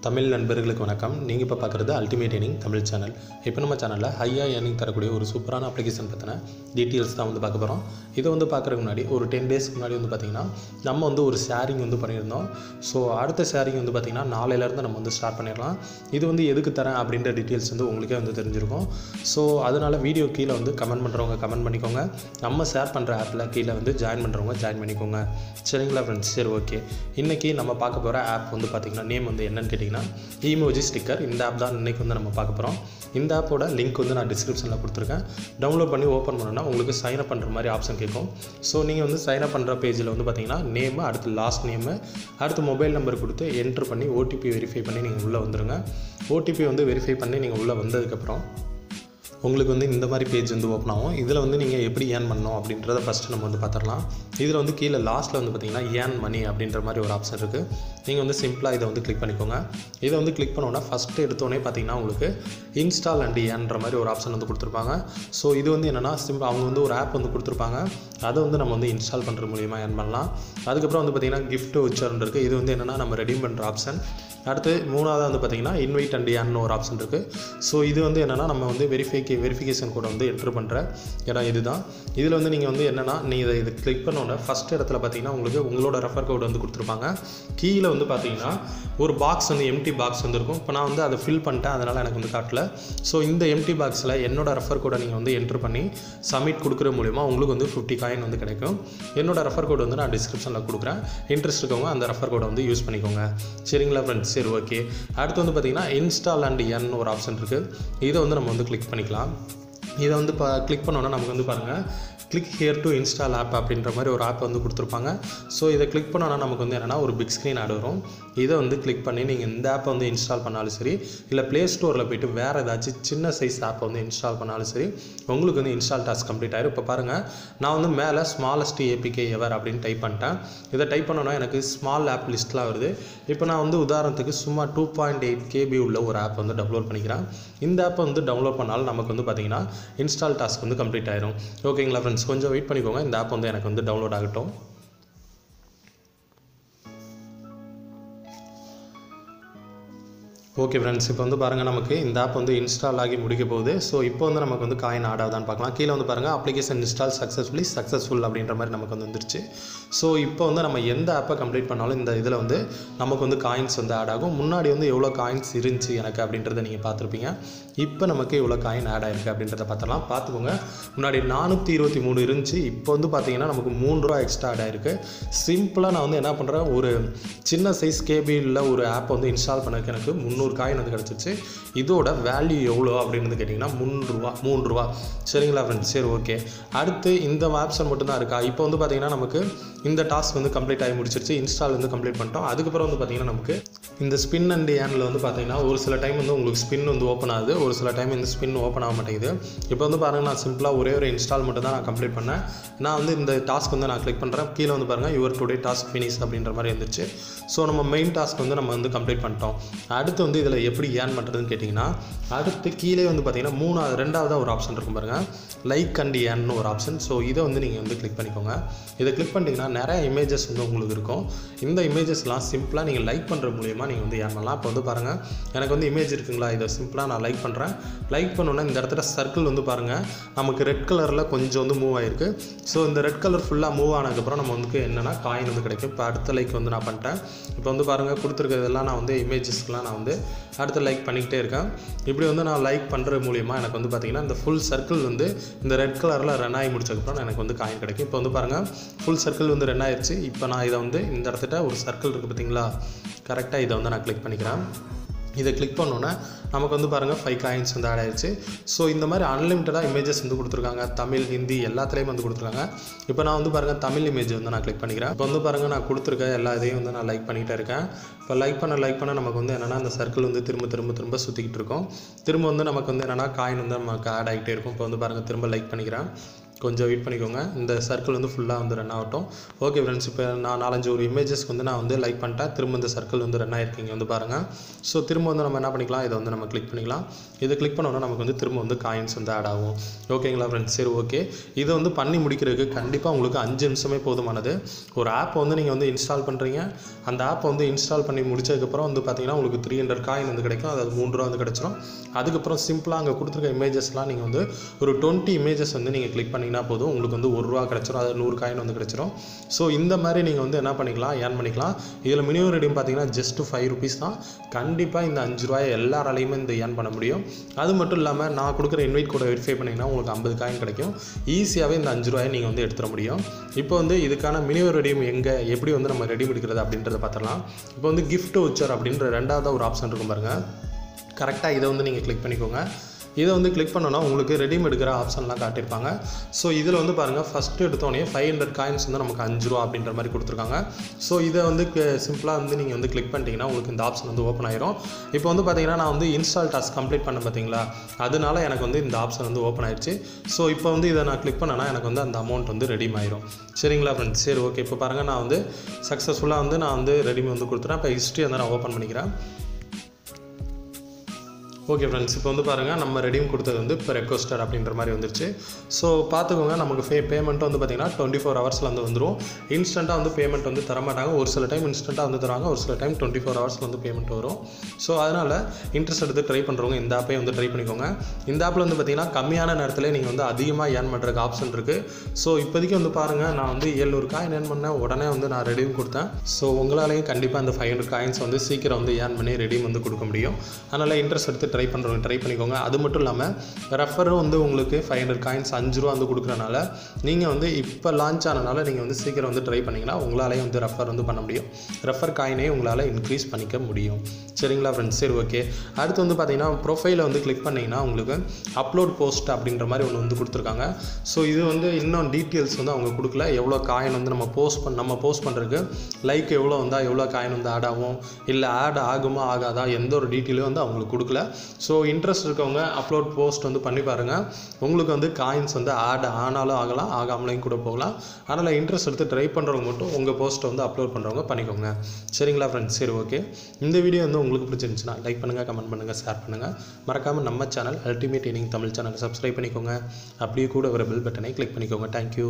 தமிழ் நண்பர்களுக்கு வணக்கம். நீங்கள் இப்போ பார்க்குறது அல்டிமேட் ஏர்னிங் தமிழ் சேனல். இப்போ நம்ம சேனலில் ஹையாக ஏர்னிங் தரக்கூடிய ஒரு சூப்பரான அப்ளிகேஷன் பற்றின டீட்டெயில்ஸ் தான் பார்க்க போகிறோம். இதை பார்க்குறதுக்கு முன்னாடி ஒரு 10 டேஸ்க்கு முன்னாடி பார்த்திங்கன்னா நம்ம ஒரு ஷேரிங் பண்ணியிருந்தோம். ஸோ அடுத்த ஷேரிங் பார்த்திங்கன்னா நாளையிலேருந்து நம்ம ஸ்டார்ட் பண்ணிடலாம். இது எதுக்கு தரேன் அப்படின்ற டீட்டெயில்ஸ் உங்களுக்கே தெரிஞ்சிருக்கும். ஸோ அதனால் வீடியோ கீழே கமெண்ட் பண்ணுறவங்க கமெண்ட் பண்ணிக்கோங்க. நம்ம ஷேர் பண்ணுற ஆப்பில் கீழே ஜாயின் பண்ணுறவங்க ஜாயின் பண்ணிக்கோங்க. சரிங்களா ஃப்ரெண்ட்ஸ்? சரி, ஓகே. இன்றைக்கி நம்ம பார்க்க போகிற ஆப் பார்த்திங்கன்னா நேம் என்னென்னு கேட்டிங்கன்னா ஈமோஜி ஸ்டிக்கர். இந்த ஆப் தான் இன்றைக்கி நம்ம பார்க்க போகிறோம். இந்த ஆப்போட லிங்க் நான் டிஸ்கிரிப்ஷனில் கொடுத்துருக்கேன். டவுன்லோட் பண்ணி ஓப்பன் பண்ணோன்னா உங்களுக்கு சைன் அப் பண்ணுற மாதிரி ஆப்ஷன் கேட்கும். ஸோ நீங்கள் சைன் அப் பண்ணுற பேஜில் பார்த்தீங்கன்னா நேமு, அடுத்து லாஸ்ட் நேமு, அடுத்து மொபைல் நம்பர் கொடுத்து என்ட்ரு பண்ணி ஓடிபி வெரிஃபை பண்ணி நீங்கள் உள்ளே வந்துடுங்க. ஓடிபி வெரிஃபை பண்ணி நீங்கள் உள்ளே வந்ததுக்கப்புறம் உங்களுக்கு இந்த மாதிரி பேஜ் ஓப்பன் ஆகும். இதில் நீங்கள் எப்படி ஏர்ன் பண்ணணும் அப்படின்றத ஃபஸ்ட்டு நம்ம பார்த்துடலாம். இதில் கீழே லாஸ்ட்டில் பார்த்தீங்கன்னா ஏர்ன் மணி அப்படின்ற மாதிரி ஒரு ஆப்ஷன் இருக்குது. நீங்கள் சிம்பிளாக இதை கிளிக் பண்ணிக்கோங்க. இதை கிளிக் பண்ணோன்னா ஃபஸ்ட்டு எடுத்தோடனே பார்த்தீங்கன்னா உங்களுக்கு இன்ஸ்டால் அண்ட் ஏர்ன்ற மாதிரி ஒரு ஆப்ஷன் கொடுத்துருப்பாங்க. ஸோ இது என்னென்னா சிம்பிள் அவங்க ஒரு ஆப் கொடுத்துருப்பாங்க. அதை நம்ம இன்ஸ்டால் பண்ணுற மூலிமா ஏர்ன் பண்ணலாம். அதுக்கப்புறம் பார்த்தீங்கன்னா கிஃப்ட் வச்சர்னு இருக்குது. இது என்னென்னா நம்ம ரெடீம் பண்ணுற ஆப்ஷன். அடுத்து மூணாவது பார்த்தீங்கன்னா இன்வைட் அண்ட் ஏர்ன்னு ஒரு ஆப்ஷன் இருக்குது. ஸோ இது என்னென்னா நம்ம வெரிஃபிகேஷன் கோடை என்ட்ரு பண்ணுற இடம் இதுதான். இதில் நீங்கள் என்னென்னா நீங்கள் இதை கிளிக் பண்ணோன்னே ஃபஸ்ட் இடத்துல பார்த்தீங்கன்னா உங்களுக்கு உங்களோட ரெஃபர் கோடு கொடுத்துருப்பாங்க. கீழே பார்த்தீங்கன்னா ஒரு பாக்ஸ் எம்டி பாக்ஸ் இருக்கும். இப்போ நான் அதை ஃபில் பண்ணிட்டேன், அதனால் எனக்கு காட்டல. ஸோ இந்த எம்டி பாக்ஸில் என்னோட ரெஃபர் கோடை நீங்கள் என்ட்ரு பண்ணி சப்மிட் கொடுக்குற மூலிமா உங்களுக்கு 50 காயின் கிடைக்கும். என்னோட ரெஃபர் கோடு நான் டிஸ்கிரிப்ஷனில் கொடுக்குறேன். இன்ட்ரெஸ்ட் இருக்கவங்க அந்த ரெஃபர் கோடை யூஸ் பண்ணிக்கோங்க. சரிங்களா ஃப்ரெண்ட்ஸ்? சரி, ஓகே. அடுத்து பார்த்தீங்கன்னா இன்ஸ்டால் அண்ட் என் ஒரு ஆப்ஷன் இருக்குது. இதை நம்ம கிளிக் பண்ணிக்கலாம். இதை கிளிக் பண்ணோன்னா நமக்கு பாருங்கள் click here to install app அப்படின்ற மாதிரி ஒரு ஆப் கொடுத்துருப்பாங்க. ஸோ இதை கிளிக் பண்ணோன்னா நமக்கு என்னென்னா ஒரு பிக் ஸ்க்ரீன் ஆட் வரும். இதை கிளிக் பண்ணி நீங்கள் இந்த ஆப்பை இன்ஸ்டால் பண்ணாலும் சரி, இல்லை ப்ளே ஸ்டோரில் போய்ட்டு வேறு ஏதாச்சும் சின்ன சைஸ் ஆப்பை இன்ஸ்டால் பண்ணாலும் சரி, உங்களுக்கு இன்ஸ்டால் டாஸ்க் கம்ப்ளீட் ஆகிடும். இப்போ பாருங்கள், நான் மேலே ஸ்மாலஸ்ட் ஏபிகே எவர் அப்படின்னு டைப் பண்ணிட்டேன். இதை டைப் பண்ணோன்னா எனக்கு ஸ்மால் ஆப் லிஸ்ட்லாம் வருது. இப்போ நான் உதாரணத்துக்கு சும்மா 2.8 KB உள்ள ஒரு ஆப் டவுன்லோட் பண்ணிக்கிறேன். இந்த ஆப்பை டவுன்லோட் பண்ணாலும் நமக்கு பார்த்தீங்கன்னா இன்ஸ்டால் டாஸ்க் கம்ப்ளீட் ஆயிரும். ஓகேங்களா ஃப்ரெண்ட்ஸ்? கொஞ்சம் வெயிட் பண்ணிக்கோங்க. இந்த ஆப் எனக்கு டவுன்லோட் ஆகட்டும். ஓகே ஃப்ரெண்ட்ஸ், இப்போ பாருங்கள் நமக்கு இந்த ஆப் இன்ஸ்டால் ஆகி முடிக்க போகுது. ஸோ இப்போ நமக்கு காயின் ஆட் ஆகுதான்னு பார்க்கலாம். கீழே பாருங்கள் அப்ளிகேஷன் இன்ஸ்டால் சக்ஸஸ்ஃபுல் அப்படின்ற மாதிரி நமக்கு வந்துருச்சு. ஸோ இப்போ நம்ம எந்த ஆப்பை கம்ப்ளீட் பண்ணாலும் இந்த இதில் நமக்கு காயின்ஸ் ஆட் ஆகும். முன்னாடி எவ்வளோ காயின்ஸ் இருந்துச்சு எனக்கு அப்படின்றத நீங்கள் பார்த்துருப்பீங்க. இப்போ நமக்கு எவ்வளோ காயின் ஆட் ஆகிருக்கு அப்படின்றத பார்த்துக்கலாம். பார்த்துக்கோங்க, முன்னாடி 423 இருந்துச்சு. இப்போ பார்த்தீங்கன்னா நமக்கு 3 ரூபா எக்ஸ்ட்ரா ஆட் ஆகிருக்கு. சிம்பிளாக நான் என்ன பண்ணுறேன், ஒரு சின்ன சைஸ் கேபியில் ஒரு ஆப்பை இன்ஸ்டால் பண்ணதுக்கு எனக்கு 300 காயின் கிடச்சிச்சு. இதோட வேல்யூ எவ்வளோ அப்படின்னு கேட்டிங்கன்னா 3 ரூபா. சரிங்களா ஃப்ரெண்ட்ஸ்? சரி, ஓகே. அடுத்து இந்த ஆப்ஷன் மட்டும்தான் இருக்கா? இப்போ பார்த்தீங்கன்னா நமக்கு இந்த டாஸ்க் கம்ப்ளீட் ஆகி முடிச்சிருச்சு. இன்ஸ்டால் கம்ப்ளீட் பண்ணிட்டோம். அதுக்கப்புறம் பார்த்தீங்கன்னா நமக்கு இந்த ஸ்பின் அண்ட் ஏர்னில் பார்த்தீங்கன்னா ஒரு சில டைம் உங்களுக்கு ஸ்பின் ஓப்பன் ஆகுது, ஒரு சில டைம் இந்த ஸ்பின் ஓப்பன் ஆக மாட்டேங்குது. இப்போ பாருங்கள், நான் சிம்பிளாக ஒரே ஒரு இன்ஸ்டால் மட்டும் தான் நான் கம்ப்ளீட் பண்ணேன். நான் இந்த டாஸ்க் நான் கிளிக் பண்ணுறேன். கீழே பாருங்கள் யுவர் டுடே டாஸ்க் ஃபினிஷ் அப்படின்ற மாதிரி இருந்துச்சு. ஸோ நம்ம மெயின் டாஸ்க் நம்ம கம்ப்ளீட் பண்ணிட்டோம். அடுத்து இதில் எப்படி ஏர்ன் பண்ணுறதுன்னு கேட்டிங்கன்னா, அடுத்து கீழே பார்த்தீங்கன்னா ரெண்டாவதாக ஒரு ஆப்ஷன் இருக்கும் பாருங்கள், லைக் அண்ட் ஏர்ன்னு ஒரு ஆப்ஷன். ஸோ இதை நீங்கள் கிளிக் பண்ணிக்கோங்க. இதை கிளிக் பண்ணிட்டீங்கன்னா நிறைய இமேஜஸ் உங்களுக்கு இருக்கும். இந்த இமேஜஸ்லாம் சிம்பிளாக நீங்கள் லைக் பண்ணுற மூலிமா நீங்கள் ஏர்ன் பண்ணலாம். இப்போ பாருங்கள், எனக்கு இமேஜ் இருக்குங்களா, இதை சிம்பிளாக நான் லைக் பண்ணுறேன். லைக் பண்ணோன்னா இந்த இடத்துல சர்க்கிள் பாருங்கள் நமக்கு ரெட் கலரில் கொஞ்சம் மூவ் ஆகிருக்கு. ஸோ இந்த ரெட் கலர் ஃபுல்லாக மூவ் ஆனதுக்கப்புறம் நம்ம என்னென்னா காயின் கிடைக்கும். இப்போ அடுத்த லைக் நான் பண்ணிட்டேன். இப்போ பாருங்கள், கொடுத்துருக்கிறதெல்லாம் நான் இமேஜஸ்க்கெலாம் நான் அடுத்து லைக் பண்ணிக்கிட்டே இருக்கேன். இப்படி நான் லைக் பண்ணுற மூலிமா எனக்கு பார்த்தீங்கன்னா இந்த ஃபுல் சர்க்கிள் இந்த ரெட் கலரில் ரன் ஆகி முடிச்சதுக்கப்புறம் எனக்கு காயின் கிடைக்கும். இப்போ பாருங்கள், ஃபுல் சர்க்கிள் ரன் ஆயிடுச்சு. இப்போ நான் இதை இந்த இடத்துல ஒரு சர்க்கிள் இருக்குது பார்த்தீங்களா, கரெக்டாக இதை நான் கிளிக் பண்ணிக்கிறேன். இதை கிளிக் பண்ணோன்னே நமக்கு பாருங்கள் 5 காயின்ஸ் ஆட் ஆகிடுச்சு. ஸோ இந்த மாதிரி அன்லிமிட்டடாக இமேஜஸ் கொடுத்துருக்காங்க. தமிழ், ஹிந்தி எல்லாத்துலேயும் கொடுத்துருக்காங்க. இப்போ நான் பாருங்கள் தமிழ் இமேஜ் நான் கிளிக் பண்ணிக்கிறேன். இப்போ பாருங்கள், நான் கொடுத்துருக்க எல்லா இதையும் நான் லைக் பண்ணிகிட்டே இருக்கேன். இப்போ லைக் பண்ண நமக்கு என்னென்னா அந்த சர்க்கிள் திரும்ப சுற்றிக்கிட்டு இருக்கும். திரும்ப நமக்கு என்னென்னா காயின் நமக்கு ஆட் ஆகிட்டே இருக்கும். இப்போ பாருங்கள், திரும்ப லைக் பண்ணிக்கிறேன். கொஞ்சம் வெயிட் பண்ணிக்கோங்க. இந்த சர்க்கிள் வந்து ஃபுல்லாக வந்து ரன் ஆகட்டும். ஓகே ஃப்ரெண்ட்ஸ், இப்போ நான் 4-5 ஒரு இமேஜஸ்க்கு வந்து நான் வந்து லைக் பண்ணிட்டேன். திரும்ப இந்த சர்க்கிள் வந்து ரன் ஆகிருக்கு, இங்கே வந்து பாருங்கள். ஸோ திரும்ப வந்து நம்ம என்ன பண்ணிக்கலாம், இதை வந்து நம்ம கிளிக் பண்ணிக்கலாம். இதை கிளிக் பண்ணோன்னா நமக்கு வந்து திரும்ப வந்து காயின்ஸ் வந்து ஆட் ஆகும். ஓகேங்களா ஃப்ரெண்ட்ஸ்? சரி, ஓகே. இதை வந்து பண்ணி முடிக்கிறதுக்கு கண்டிப்பாக உங்களுக்கு 5 நிமிஷமே போதுமானது. ஒரு ஆப் வந்து நீங்கள் வந்து இன்ஸ்டால் பண்ணுறீங்க. அந்த ஆப்பை வந்து இன்ஸ்டால் பண்ணி முடிச்சதுக்கப்புறம் வந்து பார்த்தீங்கன்னா உங்களுக்கு 300 காயின் வந்து கிடைக்கும். அதாவது 3 ரூபா வந்து கிடச்சிரும். அதுக்கப்புறம் சிம்பிளாக அங்கே கொடுத்துருக்க இமேஜஸ்லாம் நீங்கள் வந்து ஒரு 20 இமேஜஸ் வந்து நீங்கள் கிளிக் பண்ணிங்கன்னா போதும், உங்களுக்கு வந்து 1 ரூபா கிடச்சிரும். அதாவது 100 காயின் வந்து கிடச்சிரும். ஸோ இந்த மாதிரி நீங்கள் வந்து என்ன பண்ணிக்கலாம், ஏர்ன் பண்ணிக்கலாம். இதில் மினிமம் ரெடீம் பார்த்தீங்கன்னா ஜஸ்ட் 5 ருபீஸ் தான். கண்டிப்பாக இந்த 5 ரூபாயை எல்லாராலையுமே இந்த ஏர்ன் பண்ண முடியும். அது மட்டும் இல்லாமல் நான் கொடுக்குற இன்வைட் கோடை வெரிஃபை பண்ணிங்கன்னா உங்களுக்கு 50 காயின் கிடைக்கும். ஈஸியாகவே இந்த 5 ரூபாயை நீங்கள் வந்து எடுத்துட முடியும். இப்போ வந்து இதுக்கான மினிமம் ரெடீம் எங்கே, எப்படி வந்து நம்ம ரெடீம் எடுக்கிறது அப்படின்றத பார்த்துடலாம். இப்போ வந்து கிஃப்ட் வவுச்சர் அப்படின்ற ரெண்டாவது ஒரு ஆப்ஷன் இருக்கும் பாருங்கள். கரெக்டாக இதை வந்து நீங்கள் கிளிக் பண்ணிக்கோங்க. இதை வந்து கிளிக் பண்ணோன்னா உங்களுக்கு ரெடீம் எடுக்கிற ஆப்ஷன்லாம் காட்டியிருப்பாங்க. ஸோ இதில் வந்து பாருங்கள், ஃபஸ்ட்டு எடுத்தோடனே 500 காயின்ஸ் வந்து நமக்கு 5 ரூபா அப்படின்ற மாதிரி கொடுத்துருக்காங்க. ஸோ இதை வந்து சிம்பிளாக வந்து நீங்கள் வந்து கிளிக் பண்ணிட்டீங்கன்னா உங்களுக்கு இந்த ஆப்ஷன் வந்து ஓப்பன் ஆயிரும். இப்போ வந்து பார்த்தீங்கன்னா நான் வந்து இன்ஸ்டால் டாஸ்க் கம்ப்ளீட் பண்ண பார்த்தீங்களா, அதனால எனக்கு வந்து இந்த ஆப்ஷன் வந்து ஓப்பன் ஆயிடுச்சு. ஸோ இப்போ வந்து இதை நான் கிளிக் பண்ணேன்னா எனக்கு வந்து அந்த அமௌண்ட் வந்து ரெடீம் ஆயிரும். சரிங்களா ஃப்ரெண்ட்ஸ்? சரி, ஓகே. இப்போ பாருங்கள், நான் வந்து சக்ஸஸ்ஃபுல்லாக வந்து நான் வந்து ரெடீம் வந்து கொடுத்துட்டேன். இப்போ ஹிஸ்ட்ரி வந்து நான் ஓப்பன் பண்ணிக்கிறேன். ஓகே ஃப்ரெண்ட்ஸ், இப்போ வந்து பாருங்கள், நம்ம ரெடீம் கொடுத்தது வந்து இப்போ ரெக்வஸ்டட் அப்படின்ற மாதிரி வந்துருச்சு. ஸோ பார்த்துக்கோங்க, நமக்கு பேமெண்ட் வந்து பார்த்திங்கன்னா 24 ஹவர்ஸில் வந்து வந்துடும். இன்ஸ்டண்ட்டாக வந்து பேமெண்ட் வந்து தரமாட்டாங்க. ஒரு சில டைம் இன்ஸ்டண்ட்டாக வந்து தருவாங்க, ஒரு சில டைம் 24 ஹவர்ஸில் வந்து பேமெண்ட் வரும். ஸோ அதனால் இன்ட்ரெஸ்ட் எடுத்து ட்ரை பண்ணுறவங்க இந்த ஆப்பை வந்து ட்ரை பண்ணிக்கோங்க. இந்த ஆப்பில் வந்து பார்த்திங்கன்னா கம்மியான நேரத்தில் நீங்கள் வந்து அதிகமாக ஏர்ன் பண்ணுறதுக்கு ஆப்ஷன் இருக்குது. ஸோ இப்போதைக்கு வந்து பாருங்கள், நான் வந்து 700 காயின் ஏர்ன் பண்ணேன். உடனே வந்து நான் ரெடீம் கொடுத்தேன். ஸோ உங்களாலேயும் கண்டிப்பாக அந்த 500 காயின்ஸ் வந்து சீக்கிரம் வந்து ஏர்ன் பண்ணி ரெடீம் வந்து கொடுக்க முடியும். அதனால் இன்ட்ரெஸ்ட் எடுத்து ட்ரை பண்ணுறவங்க ட்ரை பண்ணிக்கோங்க. அது மட்டும் இல்லாமல் ரெஃபரும் வந்து உங்களுக்கு 500 காயின்ஸ் 5 ரூபா வந்து கொடுக்குறனால நீங்கள் வந்து இப்போ லான்ச் ஆனனால நீங்கள் வந்து சீக்கிரம் வந்து ட்ரை பண்ணிங்கன்னா உங்களாலேயே வந்து ரெஃபர் வந்து பண்ண முடியும். ரெஃபர் காயினே உங்களால் இன்க்ரீஸ் பண்ணிக்க முடியும். சரிங்களா ஃப்ரெண்ட்ஸ்? சரி, ஓகே. அடுத்து வந்து பார்த்தீங்கன்னா ப்ரொஃபைலை வந்து கிளிக் பண்ணிங்கன்னா உங்களுக்கு அப்லோட் போஸ்ட் அப்படின்ற மாதிரி ஒன்று வந்து கொடுத்துருக்காங்க. ஸோ இது வந்து இன்னும் டீட்டெயில்ஸ் வந்து அவங்க கொடுக்கல. எவ்வளோ காயின் வந்து நம்ம போஸ்ட் பண்ணுறதுக்கு லைக் எவ்வளோ வந்தால் எவ்வளோ காயின் வந்து ஆட் ஆகும், இல்லை ஆட் ஆகுமா ஆகாதா, எந்த ஒரு டீட்டெயிலும் வந்து அவங்களுக்கு கொடுக்கல. ஸோ இன்ட்ரெஸ்ட் இருக்கவங்க அப்லோட் போஸ்ட் வந்து பண்ணி பாருங்கள். உங்களுக்கு வந்து காயின்ஸ் வந்து ஆட் ஆனாலும் ஆகலாம், ஆகாமலையும் கூட போகலாம். அதனால் இன்ட்ரெஸ்ட் எடுத்து ட்ரை பண்ணுறவங்க மட்டும் உங்கள் போஸ்ட்டை வந்து அப்லோட் பண்ணுறவங்க பண்ணிக்கோங்க. சரிங்களா ஃப்ரெண்ட்ஸ்? சரி, ஓகே. இந்த வீடியோ வந்து உங்களுக்கு பிடிச்சிருந்துச்சுன்னா லைக் பண்ணுங்கள், கமெண்ட் பண்ணுங்கள், ஷேர் பண்ணுங்கள். மறக்காமல் நம்ம சேனல் அல்டிமேட் ஏர்னிங் தமிழ் சேனலை சப்ஸ்கிரைப் பண்ணிக்கோங்க. அப்படியே கூட ஒரு பெல் பட்டனை கிளிக் பண்ணிக்கோங்க. தேங்க்யூ.